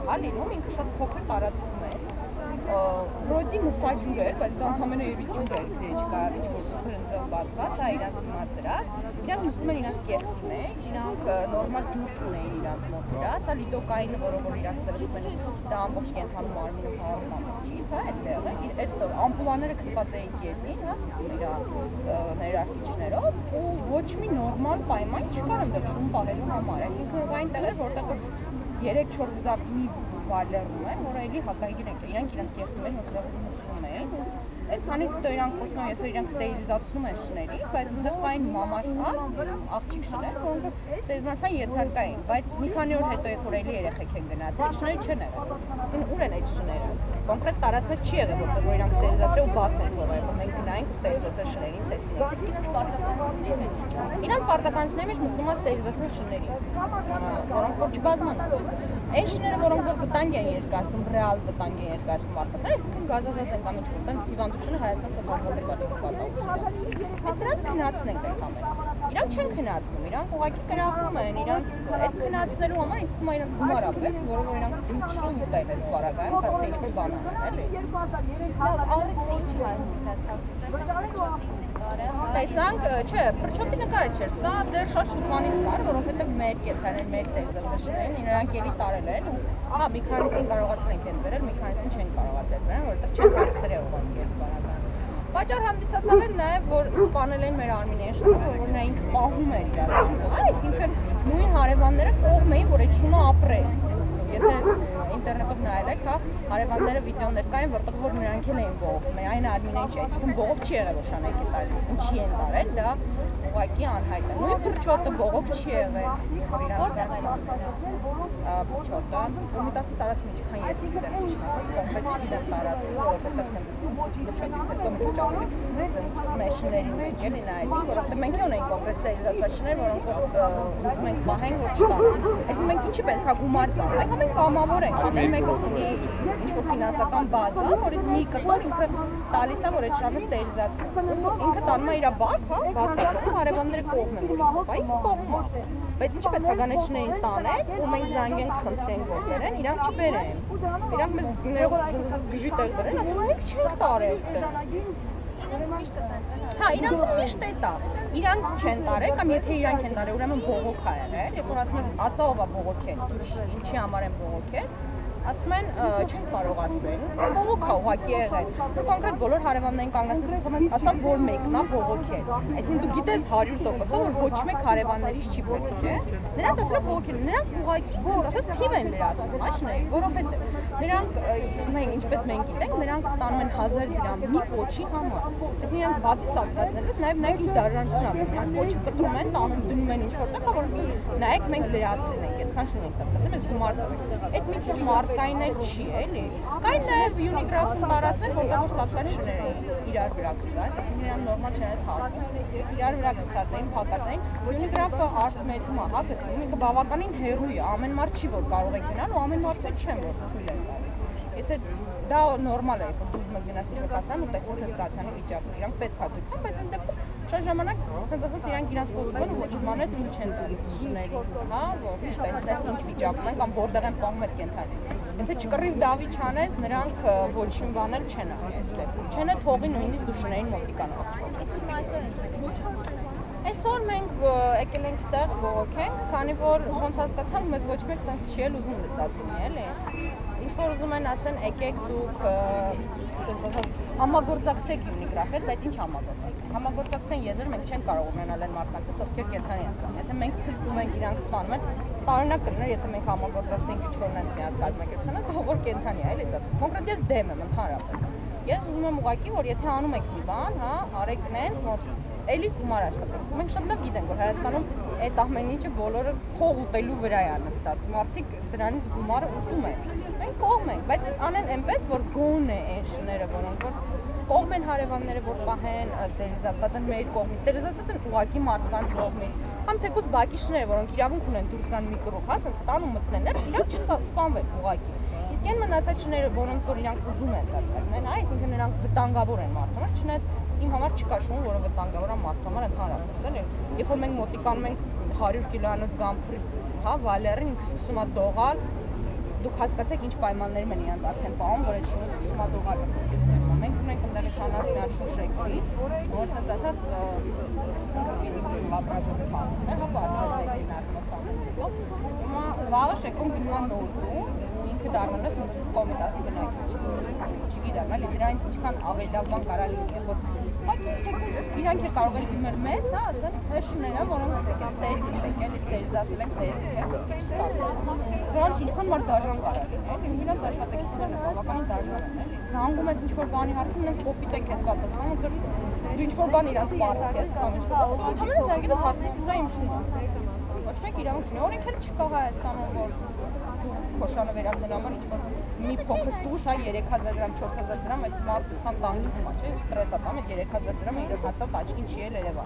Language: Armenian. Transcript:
հա լինում, ինքը շատ փոքր տարածքում է։ Վրոդի մսաջուր էր, բայց դա ընդհանրապես եւի ջուր էր, գրեչկա, ինչ-որ փոքր ընձով բացված, հա իրանց դիմաց դրած։ Իրանք նստում են իրանց կեղտի մեջ, իրանք նորմալ ջուր չունեին իրանց մոտ դրած, հա լիտոկայինը, որով որ իրանք սրվում են, դա ամբողջ կենթանում մարմինը հարում ամբողջից, հա այդտեղ է։ Այդ ամպուլաները գծված էին գետնին, հա, իր ներարկիչներով, ու ոչ մի նորմալ պայման չկար այնտեղ շուն պահելու համար։ Այսինքն ուղղային տեղ էր, որտեղ 3-4 ձակ մի վալերում են, որը էլի հակայգին են, իրանք իրանց կեղտում են, ոնց նստում էին։ Այս հանից հետո իրանք խոսում են, եթե իրանք ստերիլիզացնում են շների, բայց այնտեղ կային մամաշա, աղջիկ շներ, որոնք ստերիլիզացան ենթարկային, բայց մի քանի օր հետո երբ որ էլի երեխեք են գնացել, շները չեն եղել։ Այսինքն ուր են այդ շները։ Կոնկրետ տարածքներ չի եղել, որտեղ որ իրանք ստերիլիզացիա ու բաց են թողել, որ մենք գնայինք ու ստերիլիզացիա շներին տեսնենք։ Իրանք պարտականությունների մեջ մտնում է ստերիլիզացիա շների, որոնք որ չբազմանան։ Այն շները, որոնք որ վտանգ են երկրացնում, ռեալ վտանգ են երկրացնում մարդկանց, այսինքն գազազած են կամ ինչ-որ տենց հիվանդությունը Հայաստանում շատ հազվադեպ Այդ դրանց քննացնենք այդ ամենը։ Իրանք չեն քննացնում, իրանք ուղղակի կրաղում են, իրանք այդ քննացնելու համար ինձ թվում է իրանք գումար ապրել, որը որ իրանք շուն ուտել այս բարակայում, բայց թե ինչ-որ բան են, էլի։ Տեսանք, չէ, փրչոտի նկարը չէր, սա դեռ շատ շուտվանից կար, որովհետև մեր կենդանիներ, մեր ստերիլիզացիաներն իրանք էլի տարել են, հա, մի քանիսին կարողացել ենք հետ բերել, մի քանիսին չեն կարողացել բերել, որովհետև չենք հասցրել ուղղակի այս բարակայում։ Պատճառ հանդիսացավ էլ նաև, որ սպանել են մեր Արմինեի շները, որ նա ինքը պահում էր իր ատամները, այսինքն նույն հարևանները կողմ էին, որ այդ շունը ապրե։ Եթե ինտերնետով նայել եք, հա, հարևանները վիդեոներ կային, որտեղ որ նրանք էլ էին բողոքում, այն Արմինեին չի, այսինքն բողոք չի եղել, որ Շանայքի տարել, ինչի են տարել, դա ուղղակի անհայտ է։ Նույն փրչոտը բողոք չի եղել, փրչոտը, Կոմիտասի տարածքում ինչքան ես գիտեմ ճիշտ ասած, կոնկրետ չգիտեմ տարածքը, որովհետև փրչոտից հետո մի քիչ ավելի մեր շներին մենք էլի նայեցինք, որովհետև մենք ունենք կոնկրետ ստերիլիզացված շներ, որոնք որ ուզում ենք պահենք, որ չտանեն։ Այսինքն մենք ինչի պետք է գումար ծախսենք, մենք կամավոր ենք, ամեն մեկը ունի ինչ-որ ֆինանսական բազա, որից մի կտոր ինքը տալիս է, որ այդ շանը ստերիլիզացնի։ Ինքը տանում է իր բակ, հա, բացատրում, հարևանները կողմ են, որ ինքը կողմ է։ Բայց ինչի պետք է գան այդ շներին տանեն, ու մենք զանգենք խնդրենք որ բերեն, իրանք չբերեն։ Իրանք մեզ ներողություն գժի տեղ դրեն, ասում ենք չենք տարել։ Հա, իրանցից միշտ է դա։ Իրանք չեն տարել, կամ եթե իրանք են տարել, ուրեմն բողոք է եղել, երբ որ ասում ես ասա ով է բողոքել, ինչի համար են բողոքել, ասում են չեն կարող ասել, բողոք է ուղղակի եղել։ Ու կոնկրետ բոլոր հարևաններին կանգնեցնում ես ասում ես ասա որ մեկն է բողոքել։ Այսինքն դու գիտես 100%, որ ոչ մեկ հարևաններից չի բողոքել, նրանց ասել են բողոքել, նրանք ուղղակի ասես թիվ են լրացնում, աչների, որովհետև նրանք մենք ինչպես մենք գիտենք, նրանք ստանում են 1000 դրամ մի պոչի համար։ Այսինքն իրանք բացի սարքածներից նաև ինչ դաժանություն անում, իրանք պոչը կտրում են, տանում դնում են ինչ-որտեղ, որովհետև նայեք մենք լրացրել ենք, այսքան շուն ենք սարքացել, մեզ գումար տվեք։ Այդ մի քիչ մարդկային էլ չի, էլի։ Կային նաև Unigraph տարածքներ, որտեղ որ սարքած շներ էին իրար վրա գցած, այսինքն իրանք նորմալ չեն այդ հարցը։ Իրար վրա գցած էին, փակած էին։ Unigraph-ը արտմետում է, հա, գտնվում, ինքը բավականին հեռու է, ամեն մարդ չի որ կարող է գնալ ու ամեն մարդը չեն որ թույլ է տալի։ Եթե դա նորմալ է, որ դու ուզում ես գնաս ինչ-որ կասան ու տեսնես այդ կացանի վիճակը, իրանք պետք է դուքան, բայց այն դեպքում շատ ժամանակ, ասենց ասած, իրանք իրանք փոխվում են ու ոչ մանե թույլ չեն տալիս շներին, հա, որ միշտ տեսնես ինչ վիճակում են կամ որտեղ են պահում այդ կենթանին։ Եթե չկռիվ դավի չանես, նրանք ոչինչ բանել չեն անի այս դեպքում։ Չեն է թողի նույնիսկ դու շներին մոտիկանաս։ Այսօր մենք եկել ենք ստեղ բողոքենք, քանի որ ոնց հասկացամ, մեզ ոչ մեկ տենց չի էլ ուզում լսածնի, էլի։ Ինչ որ ուզում են ասեն, եկեք դուք, ասենց ասած, համագործակցեք Unigraph հետ, բայց ինչ համագործակցեք։ Համագործակցեն եզր մենք չենք կարող ունենալ այն մարդկանց հետ, ովքեր կենդանի են սպանում։ Եթե մենք թրվում ենք իրանք սպանում են, տարօրինակ կլիներ, եթե մենք համագործակցենք ինչ-որ նենց մի հատ կազմակերպությանը, դա որ կենդանի է, էլի, ասած։ Կոնկրետ ես դեմ եմ ընդհանրապես։ Ես ուզում եմ ուղղակի, որ եթե անում եք մի բան, հա, արեք նենց, որ էլի գումար աշխատենք։ Մենք շատ լավ գիտենք, որ Հայաստանում այդ ամեն ինչը բոլորը փող ուտելու վրա է նստած։ Մարդիկ դրանից գումարը ուտում են։ Մենք կողմ ենք, բայց անեն այնպես, որ գոնե այն շները, որոնք որ կողմ են հարևանները, որ պահեն, ստերիլիզացված են մեր կողմից, ստերիլիզացված են ուղղակի մարդկանց կողմից, կամ թեկուզ բակի շները, որոնք իրավունք ունեն դուրս գան մի կռուղ, հա, ասենց տանում մտնեն, իրանք չսպանվեն ուղղակի։ Իսկ այն մնացած շները, որոնց որ իրանք ուզում են ցածկացնել, հա, այսինքն նրանք վտանգավոր են մարդու համար, չնայած իմ համար չկա շուն, որը վտանգավոր է մարդու համար ընդհանրապես, էլի։ Երբ որ մենք մոտիկանում ենք 100 կիլոանոց գամփրի, հա, վալերին ինքը սկսում է դողալ, դուք հասկացեք ինչ պայմաններում են իրանց արդեն պահում, որ այդ շունը սկսում է դողալից ոգեսներում։ Մենք ունենք ընդդեղի խանաթնյալ շուշեկի, որ ասած ասած ցնկվի լաբորատորի փաստը, հա բարձրացեցին արտասանեցիկո։ Հիմա վաղը շեկում գնում է նորդու, ինքը դառնում է կոմիտասի բնակիչ։ Չգիտեմ, էլի դրանից ինչքան ավելի լավ բան կարա լինի, որ իրանք է կարող են դիմել մեզ, հա, ասեն, այս շները, որոնք ստերիլ եք, էլի ստերիլիզացել եք, դրանց ինչքան մարդ դաժան կարա լինել, իրանց աշխատակիցներն բավականին դաժան են, էլի։ Զանգում ես ինչ-որ բանի հարցում, ինձ կոպիտ է քեզ պատասխանում, ոնց որ դու ինչ-որ բան իրանց պարկ ես, կամ ինչ-որ, ընդհանրապես զանգել ես հարցրի դրա իմ շունը։ Ոչ մեկ իրավունք չունի, օրենք էլ չկա Հայաստանում, որ Քոշանը վերածնելու համար ինչ-որ մի փոքր տուշ, հա 3000 դրամ, 4000 դրամ, այդ մարդու քան տանջվում է, չէ, ստրես է տամ, այդ 3000 դրամը իրեն հաստատ աչքին չի էլ երևա։